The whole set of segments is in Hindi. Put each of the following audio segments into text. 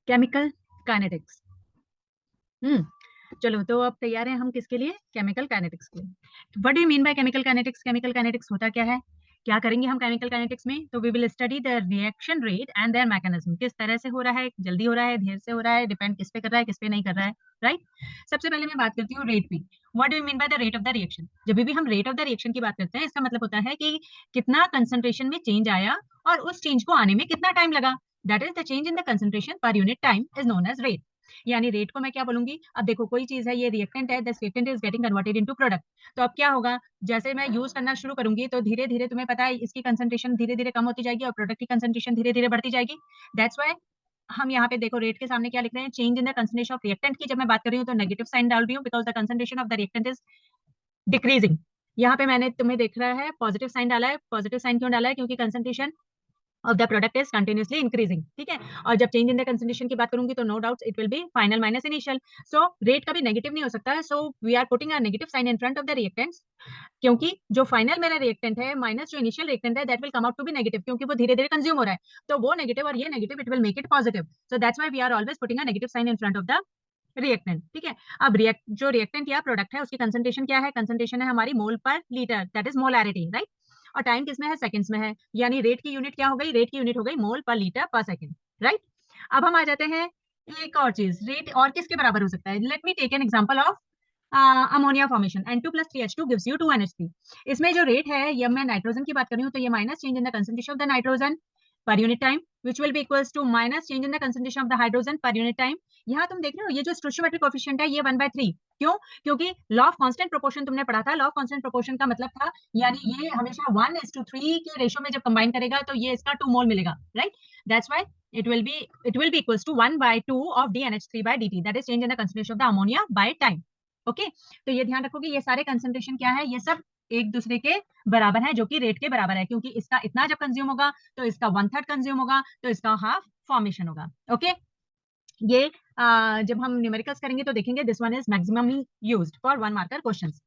Chemical kinetics. चलो तो अब तैयार हैं हम किसके लिए? केमिकल काइनेटिक्स के लिए। What do you mean by chemical kinetics? Chemical kinetics होता क्या है? क्या करेंगे हम केमिकल काइनेटिक्स में? तो we will study the reaction rate and their mechanism, किस तरह से हो रहा है, जल्दी हो रहा है, देर से हो रहा है, डिपेंड किस पे कर रहा है, किस पे नहीं कर रहा है, राइट। सबसे पहले मैं बात करती हूँ रेट पे। What do you mean by the rate of the reaction? जब भी हम रेट ऑफ द रिएक्शन की बात करते हैं, इसका मतलब होता है कि कितना कंसंट्रेशन में चेंज आया और उस चेंज को आने में कितना टाइम लगा। That is the change in the concentration per unit time is known as rate. यानी रेट को मैं क्या बोलूंगी? अब देखो कोई चीज है, ये रिएक्टेंट है, this reactant is getting converted into product. तो अब क्या होगा? जैसे मैं यूज करना शुरू करूंगी तो धीरे धीरे तुम्हें पता है इसकी कंसंट्रेशन धीरे धीरे कम होती जाएगी और प्रोडक्ट की कंसंट्रेशन धीरे धीरे बढ़ती जाएगी। दैट्स व्हाई हम यहाँ पे देखो रेट के सामने क्या लिख रहे हैं? Change in the concentration of reactant की जब मैं बात कर रही हूँ तो नेगेटिव साइन डाल रही हूँ, because the concentration of the reactant is decreasing. यहाँ पे मैंने तुम्हें देख रहा है पॉजिटिव साइन डाला है। पॉजिटिव साइन क्यों डाला है? क्योंकि concentration of the product is continuously increasing, ठीक है। और जब चेंज इन द कंसंट्रेशन की बात करूंगी तो no doubt it will be final minus initial. So rate कभी नेगेटिव नहीं हो सकता है। So we are putting a negative sign in front of the reactants, क्योंकि जो फाइनल मेरा रिएक्टेंट है माइनस जो इनिशियल रिएक्टेंट है that will come out to be negative, क्योंकि वो धीरे धीरे कंज्यूम हो रहा है। तो वो नेगेटिव और ये negative it will make it positive. So that's why we are always putting a negative sign in front of the reactant, ठीक है। अब जो रिएक्टेंट या प्रोडक्ट है उसकी कंसंट्रेशन क्या है? कंसंट्रेशन है हमारी मोल per litre, that is molarity, right. और टाइम किसमें है? सेकंड्स में है। यानी रेट की यूनिट क्या हो गई? रेट की यूनिट हो गई मोल पर लीटर पर सेकंड, राइट। अब हम आ जाते हैं एक और चीज, रेट और किसके बराबर हो सकता है? Let me take an example of ammonia formation. N2 plus 3H2 gives you 2NH3। इसमें जो रेट है, ये मैं नाइट्रोजन की बात कर रही हूँ, तो ये minus change in the concentration of the nitrogen per unit time which will be equals to minus change in the concentration of the hydrogen per unit time. यहाँ तुम देख रहे हो ये जो स्टोइचोमेट्रिक कोएफिशिएंट है ये 1/3। क्यों? क्योंकि लॉ ऑफ कांस्टेंट प्रोपोर्शन तुमने पढ़ा था। लॉ ऑफ कांस्टेंट प्रोपोर्शन का मतलब था यानी ये हमेशा 1:3 के रेशियो में जब कंबाइन करेगा तो ये इसका 2 मोल मिलेगा, right. That's why it will be equals to 1/2 of DNH3/dt, that is change in the concentration of the ammonia by time। Okay, तो ये ध्यान रखोगे ये सारे कंसंट्रेशन क्या है? ये सब एक दूसरे के बराबर है, जो कि रेट के बराबर है, क्योंकि इसका इतना जब कंज्यूम होगा तो इसका 1/3 कंज्यूम होगा, तो इसका हाफ फॉर्मेशन होगा। ओके, ये जब हम न्यूमेरिकल्स करेंगे तो देखेंगे this one is maximally used for 1 marker questions.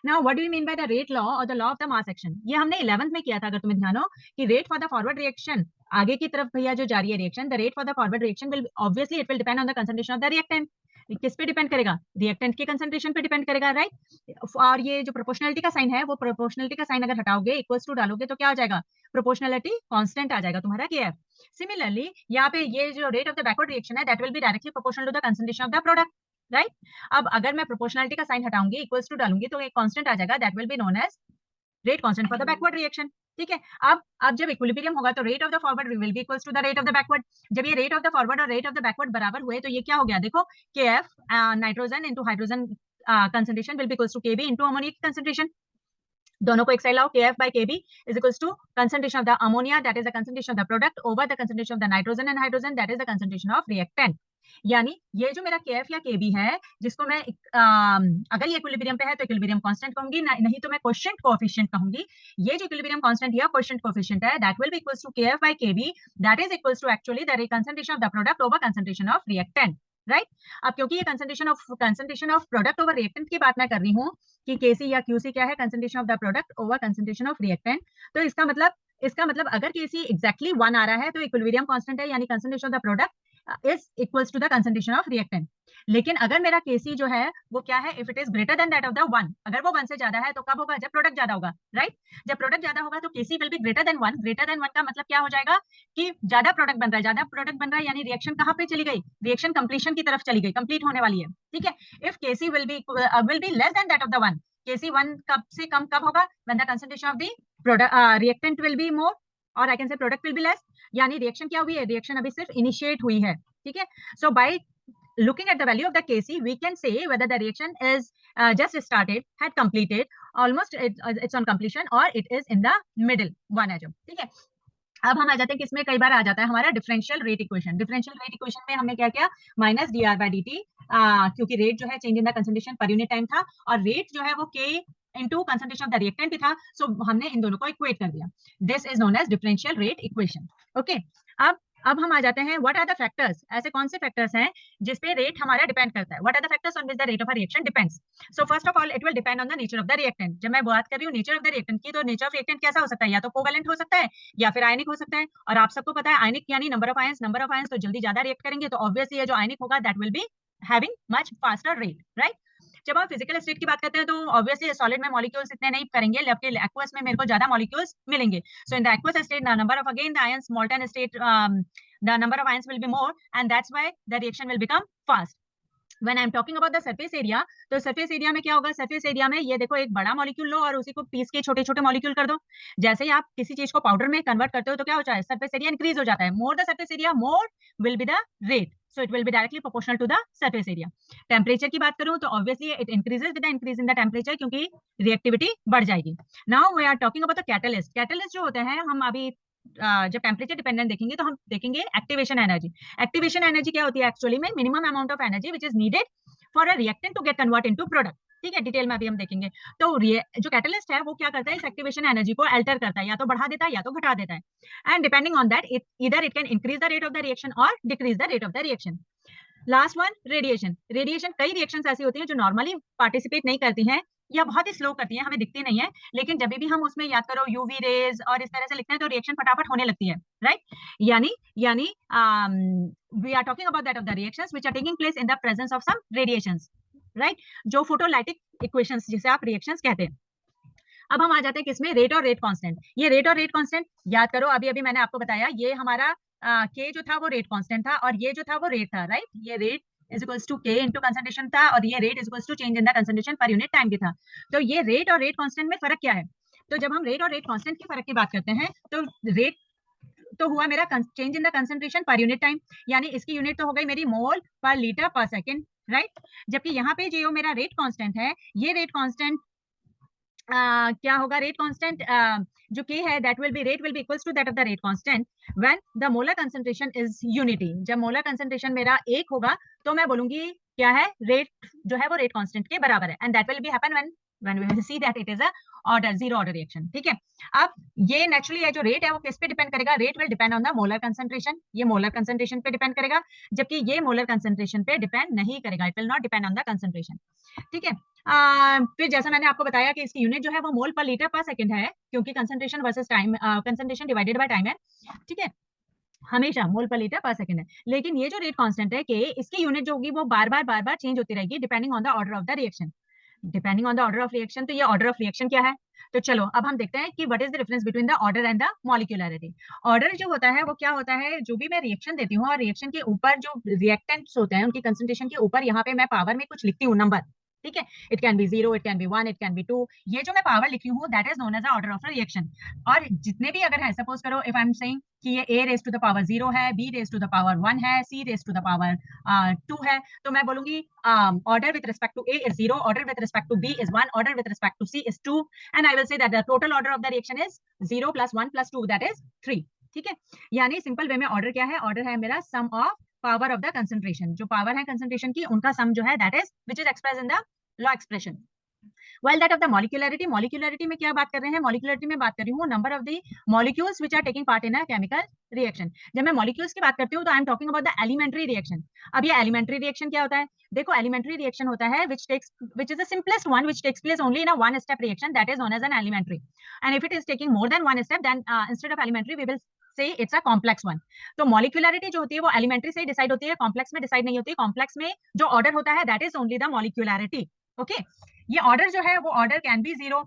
Now what do you mean by the rate law और the law of the mass action? ये हमने 11th में किया था, अगर तुम्हें ध्यान हो, कि rate for the forward reaction, आगे की तरफ भैया जो जा रही है reaction, the rate for the forward reaction will obviously it will depend on the concentration of the reactant. किस पे डिपेंड करेगा? रिएक्टेंट के कंसंट्रेशन पे डिपेंड करेगा, राइट। और ये जो प्रोपोर्शनलिटी का साइन है, वो प्रोपोर्शनलिटी का साइन अगर हटाओगे, इक्वल्स टू डालोगे, तो क्या आ जाएगा? प्रोपोर्शनलिटी कांस्टेंट आ जाएगा तुम्हारा केएफ। सिमिलरली यहाँ पे ये जो rate of the backward reaction है that will be directly proportional to the concentration of the product, right. अब अगर मैं प्रोपोर्शनलिटी का साइन हटाऊंगी, इक्वल्स टू डालूंगी, तो एक कांस्टेंट आ जाएगा that will be known as rate constant for the backward reaction, ठीक है। अब जब इक्विलिब्रियम होगा तो rate of the forward will be equals to the rate of the backward. जब ये रेट ऑफ द फॉरवर्ड और रेट ऑफ द बैकवर्ड बराबर हुए तो ये क्या हो गया? देखो, KF nitrogen into hydrogen concentration will be equals to KB into ammonia की कंसंट्रेशन। दोनों को एक साइड लाओ, KF by KB is equals to concentration of the ammonia, that is the concentration of the product, over the concentration of the nitrogen and hydrogen, that is the concentration of reactant। यानी ये जो मेरा KF या KB है, जिसको मैं अगर ये इक्विलिब्रियम पे है तो इक्विलिब्रियम कांस्टेंट कहूंगी, नहीं तो मैं क्वोशिएंट कोएफिशिएंट कहूंगी। ये जो इक्विलिब्रियम कांस्टेंट या क्वोशिएंट कोएफिशिएंट है that will be equals to KF by KB, that is equals to actually the concentration of the product over concentration of reactant, right. अब क्योंकि ये concentration of product over reactant की बात मैं कर रही हूँ कि केसी या क्यूसी क्या है? Concentration of the product over concentration of reactant. तो इसका मतलब अगर केसी एग्जैक्टली 1 आ रहा है तो इक्विलिब्रियम कांस्टेंट है, यानी concentration of the product is equals to the concentration of reactant. लेकिन अगर मेरा केसी जो है वो क्या है? If it is greater than that of the 1, अगर वो 1 से ज्यादा है तो कब होगा? जब प्रोडक्ट ज्यादा होगा, राइट। जब प्रोडक्ट ज्यादा होगा तो KC will be greater than 1। Greater than 1 का मतलब क्या हो जाएगा? कि ज्यादा प्रोडक्ट बन रहा है, ज्यादा प्रोडक्ट बन रहा है, यानी रिएक्शन कहाँ पे चली गई? रिएक्शन कंप्लीशन की तरफ चली गई, कंप्लीट होने वाली है, ठीक है। If KC will be less than that of the 1, KC 1 कब से कम कब होगा? When the concentration of the product reactant will be more और I can say product will be less. यानी रिएक्शन क्या हुई है? रिएक्शन अभी सिर्फ इनिशिएट हुई है, ठीक है। सो bye looking at the value of the Kc, we can say whether the reaction is just started, had completed, almost it's on completion, or it is in the middle one है जो, ठीक है। अब हम आ जाते हैं किसमें? कई बार आ जाता है हमारा differential rate equation. Differential rate equation में हमने क्या किया? माइनस dr/dt, क्योंकि रेट जो है change in the concentration per unit time था और रेट जो है वो K into concentration of the reactant भी था, सो हमने इन दोनों को इक्वेट कर दिया। This is known as differential rate equation, okay. अब अब हम आ जाते हैं व्हाट आर द फैक्टर्स, ऐसे कौन से फैक्टर्स हैं जिस पे रेट हमारा डिपेंड करता है। What are the factors on which the rate of a reaction depends. So first of all it will depend on the nature of the reactant. जब मैं बात कर रही हूँ नेचर ऑफ द रिएक्टेंट की, तो नेचर ऑफ रिएक्टेंट कैसा हो सकता है, या तो कोवैलेंट हो सकता है या फिर आयनिक हो सकता है। और आप सबको पता है आयनिक यानी नंबर ऑफ आयंस तो जल्दी ज्यादा रिएक्ट करेंगे, तो ऑब्वियसली जो आयनिक होगा that will be having much faster rate, right. जब हम फिजिकल स्टेट की बात करते हैं तो ऑब्वियसली सॉलिड में मॉलिक्यूल्स इतने नहीं करेंगे, जबकि एक्वस में मेरे को ज्यादा मॉलिक्यूल्स मिलेंगे। So in the aqueous state the number of again the ions molten state, the number of ions will be more, and that's why the reaction will become fast. When I'm talking about the surface area, तो surface area में क्या होगा, surface area में ये देखो एक बड़ा मॉलिक्यूल लो और उसी को पीस के छोटे छोटे मॉलिक्यूल कर दो। जैसे ही आप किसी चीज को पाउडर में कन्वर्ट करते हो तो क्या होता है, सरफेस एरिया इंक्रीज हो जाता है। More the surface area more will be the rate, so it will be directly proportional to the surface area. Temperature की बात करूं तो obviously it increases with the increase in the temperature, क्योंकि रिएक्टिविटी बढ़ जाएगी। Now we are talking about the catalyst. Catalyst जो होते हैं, हम अभी जब टेम्परेचर डिपेंडेंट देखेंगे तो हम देखेंगे एक्टिवेशन एनर्जी। एक्टिवेशन एनर्जी क्या होती है, एक्चुअली में minimum amount of energy which is needed for a reactant to get convert into product. ठीक है, डिटेल में अभी हम देखेंगे। तो जो कैटलिस्ट है वो क्या करता है, इस एक्टिवेशन एनर्जी को अल्टर करता है, या तो बढ़ा देता है या तो घटा देता है। And depending on that either it can increase the rate of the reaction or decrease the rate of the reaction. Last one, radiation. Radiation, कई रिएक्शंस ऐसी होती हैं जो नॉर्मली पार्टिसिपेट नहीं करती हैं या बहुत ही स्लो करती हैं, हमें दिखती नहीं है, लेकिन जब भी हम उसमें याद करो यूवी रेज और इस तरह से लिखते हैं तो रिएक्शन फटाफट होने लगती है, राइट। यानी we are talking about that of the reactions which are taking place in the presence of some radiations, right, जो फोटोलाइटिक इक्वेशंस जिसे आप रिएक्शंस कहते हैं। अब हम आ जाते हैं किसमें, रेट और रेट कांस्टेंट। ये रेट और रेट कांस्टेंट याद करो, अभी अभी मैंने आपको बताया, ये हमारा के जो था वो रेट कांस्टेंट था और ये जो था वो रेट था, राइट। ये rate is equals to K into concentration था और ये rate is equals to change in the concentration per unit time की था। तो ये रेट और रेट कांस्टेंट में फर्क क्या है, तो जब हम रेट और रेट कांस्टेंट की फर्क की बात करते हैं तो रेट तो हुआ मेरा change in the concentration per unit time, यानी इसकी यूनिट तो हो गई मेरी मोल पर लीटर पर सेकेंड, राइट। जबकि यहाँ पे जो मेरा रेट कांस्टेंट है, ये रेट कांस्टेंट क्या होगा, रेट कांस्टेंट जो के है that will be rate will be equals to that of the rate constant when the molar concentration is unity. जब मोलर कंसंट्रेशन मेरा 1 होगा तो मैं बोलूंगी क्या है, रेट जो है वो रेट कांस्टेंट के बराबर है, and that will be happen when we will see that it is a order zero order reaction। ठीक है, अब ये नेचुरली है जो रेट है वो किस पे डिपेंड करेगा, rate will depend on the molar concentration, ये मोलर कंसंट्रेशन पे डिपेंड करेगा, जबकि ये मोलर कंसंट्रेशन पे डिपेंड नहीं करेगा, it will not depend on the concentration. ठीक है, फिर जैसा मैंने आपको बताया कि इसकी यूनिट जो है वो मोल पर लीटर पर सेकंड है, क्योंकि concentration versus time, concentration divided by time है। ठीक है, हमेशा मोल पर लीटर पर सेकंड है, लेकिन ये जो रेट कांस्टेंट है के, इसकी यूनिट जो होगी वो बार बार चेंज होती रहेगी depending on the order of the reaction. Depending on the order of reaction, तो ये ऑर्डर ऑफ रिएक्शन क्या है, तो चलो अब हम देखते हैं कि what is the difference between the order and the molecularity. Order जो होता है वो क्या होता है, जो भी मैं रिएक्शन देती हूँ और रिएक्शन के ऊपर जो रिएक्टेंट्स होते हैं उनकी कंसंट्रेशन के ऊपर यहाँ पे मैं पावर में कुछ लिखती हूँ नंबर। ठीक है, it can be 0, it can be 1, it can be 2, ये जो मैं पावर लिखी हूँ that is known as the order of reaction. और जितने भी अगर है, सपोज करो इफ आई एम सेइंग कि ये a raise to the power 0 है, b raise to the power 1 है, c raise to the power 2 है, तो मैं बोलूंगी order with respect to a is 0, order with respect to b is 1, order with respect to c is 2, and I will say that the total order of the reaction is 0 plus 1 plus 2, that is 3। ठीक है, यानी सिंपल वे में ऑर्डर क्या है, ऑर्डर है मेरा sum of power of the concentration, जो पावर है कंसंट्रेशन की उनका सम जो है that is which is express in the law expression. While that of the molecularity, molecularity में क्या बात कर रहे हैं, molecularity में बात कर रही हूँ number of the molecules which are taking part in a chemical reaction। जब मैं molecules की बात करती हूँ तो I am talking about the elementary reaction। अब ये elementary reaction क्या होता है, देखो elementary reaction होता है which is the simplest one which takes place only in a one step reaction, that is known as an elementary, and if it is taking more than one step then instead of elementary we will say it's a complex one। तो molecularity जो होती है वो elementary से ही decide होती है, complex में decide नहीं होती। complex में जो order होता है that is only the molecularity। okay, ये ऑर्डर जो है वो order can be 0,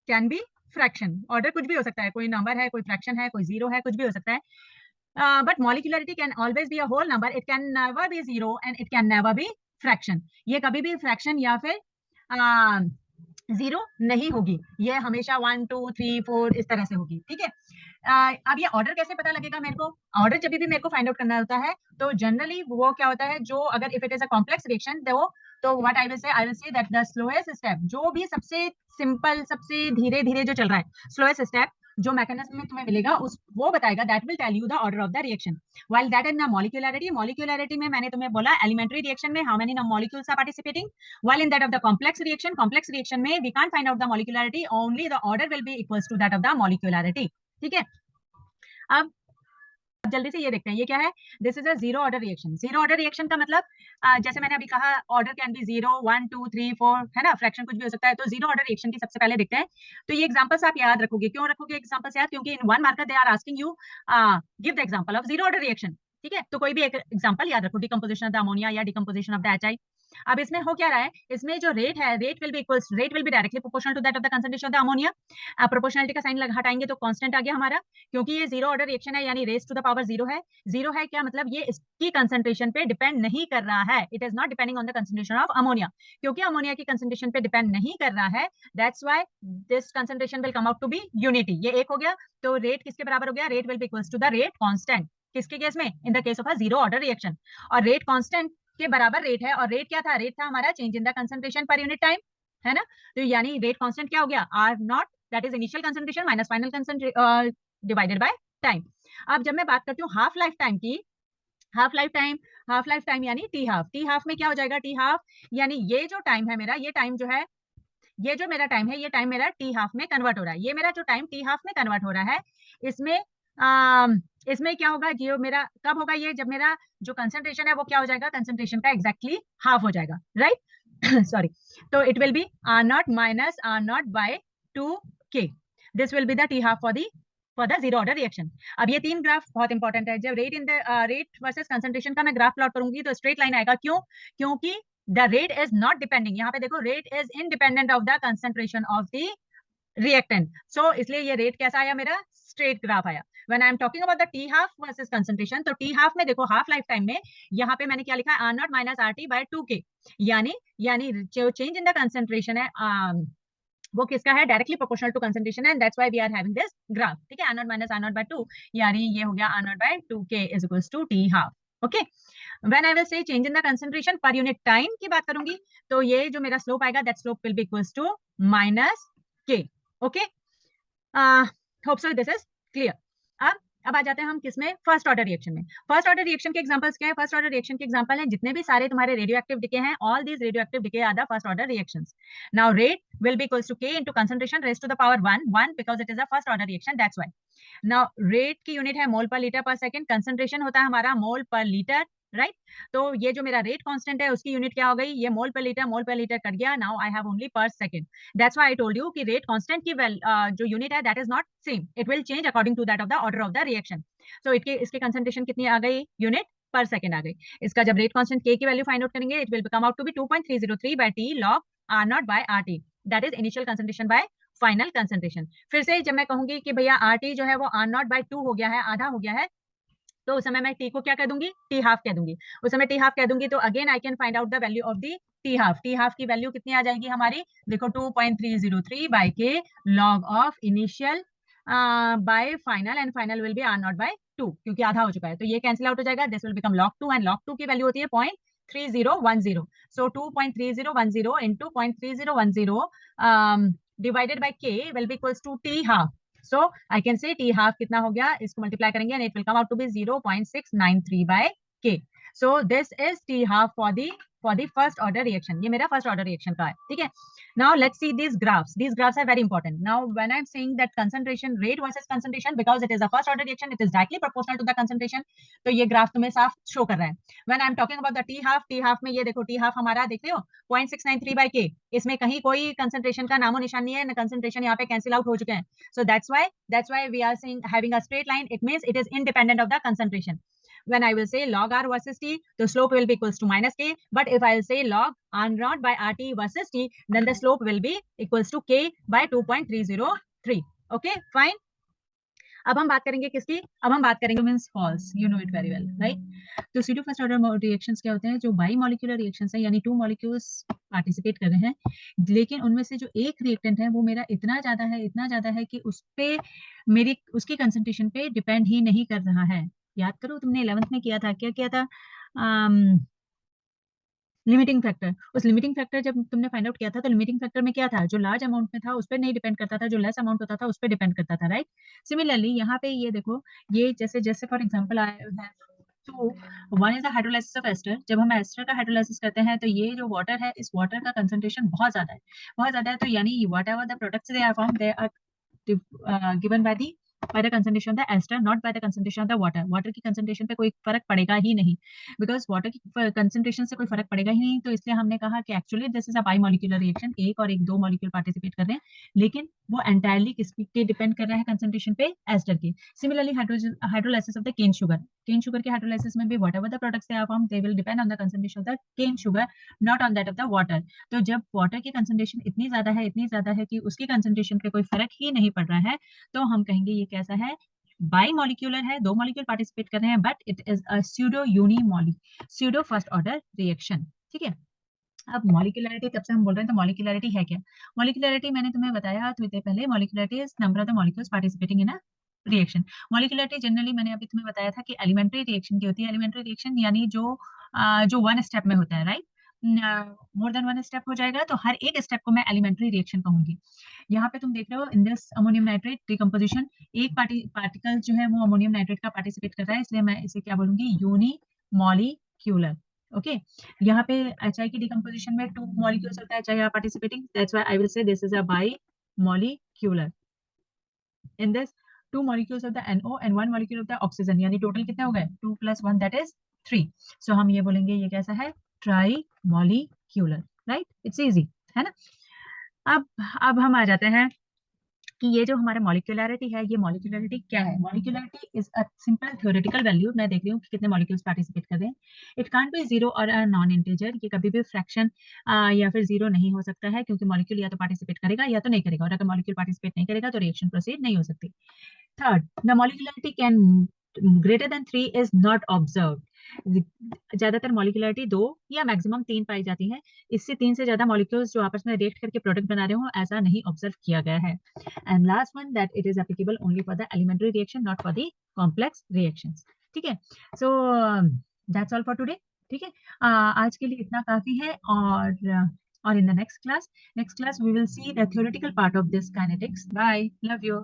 can be fraction, order कुछ भी हो सकता है, कोई नंबर है, कोई फ्रैक्शन है, कोई 0 है, कुछ भी हो सकता है। But molecularity can always be a whole number, it can never be 0 and it can never be fraction. ये कभी भी फ्रैक्शन या फिर 0 नहीं होगी, ये हमेशा 1 2 3 4 इस तरह से होगी। ठीक है, अब ये ऑर्डर कैसे पता लगेगा मेरे को, ऑर्डर जब भी मेरे को फाइंड आउट करना होता है तो जनरली वो क्या होता है, जो अगर if it is a complex reaction तो what I will say that the slowest step, जो भी सबसे सिंपल सबसे धीरे धीरे जो चल रहा है, स्लोएस्ट स्टेप जो मैकेनिज्म में तुम्हें मिलेगा उस वो बताएगा, that will tell you the order of the reaction. While that in the molecularity में मैंने तुम्हें बोला एलिमेंट्री रिएक्शन में how many molecules are participating, while in that of the complex reaction में we can't find out the molecularity, only the order will be equals to that of the molecularity. ठीक है, अब अब जल्दी से ये देखते हैं ये क्या है, this is a zero order reaction. Zero order reaction का मतलब जैसे मैंने अभी कहा ऑर्डर कैन बी 0 1 2 3 4 है ना, फ्रैक्शन कुछ भी हो सकता है। तो जीरो ऑर्डर रिएक्शन की सबसे पहले देखते हैं। तो ये एग्जांपल्स आप याद रखोगे, क्यों रखोगे एग्जांपल्स याद, क्योंकि in one marker they are asking you give the example of zero order reaction. ठीक है, तो कोई भी एक एग्जांपल याद रखो, डिकम्पोजिशन ऑफ द अमोनिया या डिकम्पोजिशन ऑफ द HI। अब इसमें हो क्या रहा है, इसमें जो रेट है, rate will be directly proportional to that of the concentration of the ammonia. Proportionality का साइन हटाएंगे तो कांस्टेंट आ गया हमारा, क्योंकि ये जीरो ऑर्डर रिएक्शन है यानी raise to the power zero है। जीरो है क्या मतलब, ये इसकी कंसंट्रेशन पे डिपेंड नहीं कर रहा है, it is not depending on the concentration of ammonia. क्योंकि अमोनिया की कंसंट्रेशन पे डिपेंड नहीं कर रहा है, that's why this concentration will come out to be unity. ये एक हो गया, तो रेट किसके बराबर हो गया, rate will be equals to the rate constant. किसके केस में, in the case of a zero order reaction. और रेट कांस्टेंट के बराबर रेट है, और रेट क्या था, रेट था हमारा change in the concentration per unit time, है ना। तो यानी रेट कांस्टेंट क्या हो गया, R not, that is initial concentration minus final concentration divided by time. अब जब मैं बात करती हूँ हाफ लाइफ टाइम की, हाफ लाइफ टाइम यानी टी हाफ। टी हाफ में क्या हो जाएगा, टी हाफ यानी ये जो टाइम है मेरा, ये टाइम जो है, ये जो मेरा टाइम है, ये टाइम मेरा टी हाफ में कन्वर्ट हो रहा है। ये मेरा जो टाइम टी हाफ में कन्वर्ट हो रहा है, इसमें इसमें क्या होगा, जो मेरा कब होगा ये, जब मेरा जो कंसंट्रेशन है वो क्या हो जाएगा, कंसंट्रेशन का एग्जैक्टली हाफ हो जाएगा, राइट। सॉरी, तो it will be R not minus R not by 2k। This will be the T half for the zero order reaction. अब ये तीन ग्राफ बहुत इंपॉर्टेंट है। जब rate in the rate versus concentration का मैं ग्राफ प्लॉट करूंगी तो स्ट्रेट लाइन आएगा, क्यों, क्योंकि the rate is not depending, यहाँ पे देखो rate is independent of the concentration of the reactant. So इसलिए ये रेट कैसा आया, मेरा स्ट्रेट ग्राफ आया। When I am talking about the T half versus concentration, तो T half में देखो हाफ लाइफ टाइम में यहाँ पे मैंने क्या लिखा है, R not minus RT by 2k। यानी जो चेंज इन द कंसंट्रेशन है वो किसका है, directly proportional to concentration, and that's why we are having this graph. ठीक है, R not minus R not by 2, यानी ये हो गया R not by 2k is equals to T half. Okay, when I will say change in the concentration per unit time की बात करूंगी, तो ये जो मेरा स्लोप आएगा, that slope will be equals to minus k। Okay, hope so this is clear. अब आ जाते हैं हम किसमें, फर्स्ट ऑर्डर रिएक्शन में। फर्स्ट ऑर्डर रिएक्शन के एग्जांपल्स क्या है, फर्स्ट ऑर्डर रिएक्शन के एग्जांपल हैं जितने भी सारे तुम्हारे रेडियो एक्टिव डिके हैं, all these radioactive decay are the first order reactions. Now rate will be equals to k into concentration raise to the power 1 because it is a first order reaction, that's why. Now rate की यूनिट है मोल पर लीटर पर सेकंड, कंसंट्रेशन होता है हमारा मोल पर लीटर, राइट। तो ये जो मेरा रेट कांस्टेंट है उसकी यूनिट क्या हो गई, ये मोल पर लीटर कट गया। Now I have only per second, that's why I told you कि रेट कांस्टेंट की जो यूनिट है that is not same, it will change according to that of the order of the reaction. So इसके कंसंट्रेशन कितनी आ गई, यूनिट पर सेकंड आ गई। इसका जब रेट कांस्टेंट k की वैल्यू फाइंड आउट करेंगे, it will come out to be 2.303 by t log r not by RT, that is initial concentration by final concentration. फिर से जब मैं कहूंगी कि भैया RT जो है वो R नॉट बाय 2 हो गया है, आधा हो गया है, तो उस समय मैं टी को क्या कह दूंगी, टी हाफ कह दूंगी। उस समय टी हाफ कह दूंगी तो again I can find out the value of the T half. T half की वैल्यू कितनी आ जाएगी हमारी, देखो 2.303 by K log of initial by final, and final will be R not by 2 क्योंकि आधा हो चुका है, तो ये कैंसिल आउट हो जाएगा, this will become log 2, and log 2 की वैल्यू होती है 0.3010। सो 2.3010 into 0.3010 divided by k will be equals to t half. So I can say T half कितना हो गया, इसको मल्टीप्लाई करेंगे and it will come out to be 0.693 by K. So this is T half for the first order reaction. ये मेरा first order reaction का है, ठीक है। Now let's see these graphs. These graphs are very important. Now when I'm saying that concentration rate versus concentration, because it is a first order reaction, it is directly proportional to the concentration. तो ये ग्राफ तुम्हें साफ शो कर रहा है। When I'm talking about the T half में ये देखो T half हमारा देख रहे हो 0.693 by K, इसमें कहीं कोई कंसंट्रेशन का नामो निशान नहीं है, ना कंसंट्रेशन यहाँ पे कैंसिल आउट हो चुके हैं। So that's why we are saying having a straight line, it means it is independent of the concentration. When I will say log R versus T, the slope will be equals to minus K. But if I will say log R naught by RT versus T, then the slope will be equals to K by 2.303. Okay, fine. अब हम बात करेंगे किसकी, अब हम बात करेंगे means falls, you know it very well, right. तो सीडो फर्स्ट ऑर्डर रिएक्शंस क्या होते हैं, जो बाई मॉलिक्यूलर रिएक्शंस है, यानी 2 मॉलिक्यूल्स पार्टिसिपेट कर रहे हैं, लेकिन उनमें से जो एक रिएक्टेंट है वो मेरा इतना ज्यादा है कि उस पे मेरी उसकी कंसंट्रेशन पे डिपेंड ही नहीं कर रहा है। याद करो तुमने 11th में किया था, क्या किया था, लिमिटिंग फैक्टर। उस लिमिटिंग फैक्टर जब तुमने फाइंड आउट किया था तो लिमिटिंग फैक्टर में क्या था, जो लार्ज अमाउंट में था उस पर नहीं डिपेंड करता था, जो लेस अमाउंट होता था उस पर डिपेंड करता था, राइट। सिमिलरली यहाँ पे ये देखो, ये जैसे फॉर एग्जांपल आया है, तो one is the hydrolysis of ester. जब हम एस्टर का हाइड्रोलाइसिस करते हैं तो ये जो वाटर है, इस वाटर का कंसंट्रेशन बहुत ज्यादा है, तो यानी whatever the products they are form, they are given by the by the concentration of the ester, not by the concentration of the water. Water की कंसंट्रेशन पे कोई फर्क पड़ेगा ही नहीं, बिकॉज वाटर की कंसंट्रेशन से कोई फर्क पड़ेगा ही नहीं, तो इसलिए हमने कहा कि actually this is a by molecular reaction, एक और एक दो मॉलिक्यूल पार्टिसिपेट कर रहे हैं, लेकिन वो एंटायरली किस पे डिपेंड कर रहा है कंसंट्रेशन पे, एस्टर की। Similarly hydrolysis of the cane sugar, cane sugar के हाइड्रोलाइसिस में भी whatever the products they are form, they will depend on the concentration of the cane sugar, not on that of the water. तो जब वाटर की कंसंट्रेशन इतनी ज्यादा है कि उसकी कंसंट्रेशन पे कोई फर्क ही नहीं पड़ रहा है, तो हम कहेंगे ये कैसा है, बाई मॉलिक्यूलर है, दो मॉलिक्यूल पार्टिसिपेट कर रहे हैं, but it is a pseudo unimolecular, pseudo first order reaction. ठीक है, अब मॉलिक्यूलरिटी तब से हम बोल रहे हैं, तो मॉलिक्यूलरिटी है क्या? मॉलिक्यूलरिटी मैंने तुम्हें बताया थोड़ी देर पहले, molecularity is number of the molecules participating in a reaction. Molecularity generally मैंने अभी तुम्हें बताया था कि एलिमेंट्री रिएक्शन की होती है। एलिमेंट्री रिएक्शन यानी जो वन स्टेप में होता है, right? More than one step हो जाएगा तो हर एक स्टेप को मैं एलिमेंट्री रिएक्शन कहूंगी। यहाँ पे तुम देख रहे हो in this ammonium nitrate decomposition, एक पार्टिकल जो है वो अमोनियम नाइट्रेट का पार्टिसिपेट कर रहा है, इसलिए मैं इसे क्या बोलूंगी, यूनिमॉलिक्यूलर। ओके, यहाँ पे HI की डिकम्पोजिशन में टू मॉलिक्यूल्स होता है, HI participating, that's why I will से this is a by molecular. In this two molecules of the NO and one molecule of the oxygen, यानी टोटल कितने हो गए, 2 + 1 दैट इज 3। सो हम ये बोलेंगे ये कैसा है, try molecular, right? It's easy, है ना? अब हम आ जाते हैं कि ये जो हमारा मॉलिक्यूलरिटी है, ये मॉलिक्यूलरिटी क्या है? Molecularity is a simple theoretical value. मैं देख रही हूँ कि कितने मॉलिक्यूल्स पार्टिसिपेट कर रहे हैं। इट कांट बी जीरो और अ नॉन इंटीजर, ये कभी भी फ्रैक्शन या फिर जीरो नहीं हो सकता है, क्योंकि मॉलिक्यूल या तो पार्टिसिपेट करेगा या तो नहीं करेगा, और अगर मॉलिक्यूल पार्टिसिपेट नहीं करेगा तो रिएक्शन प्रोसीड नहीं हो सकती। Third, the molecularity can greater than 3 is not observed. ज्यादातर मॉलिक्यूलरिटी 2 या मैक्सिमम 3 पाई जाती है, इससे 3 से ज्यादा मॉलिक्यूल्स जो आपस में रिएक्ट करके प्रोडक्ट बना रहे हो ऐसा नहीं ऑब्जर्व किया गया है। And last one, that it is applicable only for the elementary reaction, not for the complex reactions. ठीक है, so that's all for today. ठीक है, आज के लिए इतना काफी है, और in the next class we will see the theoretical part of this kinetics. Bye, love you.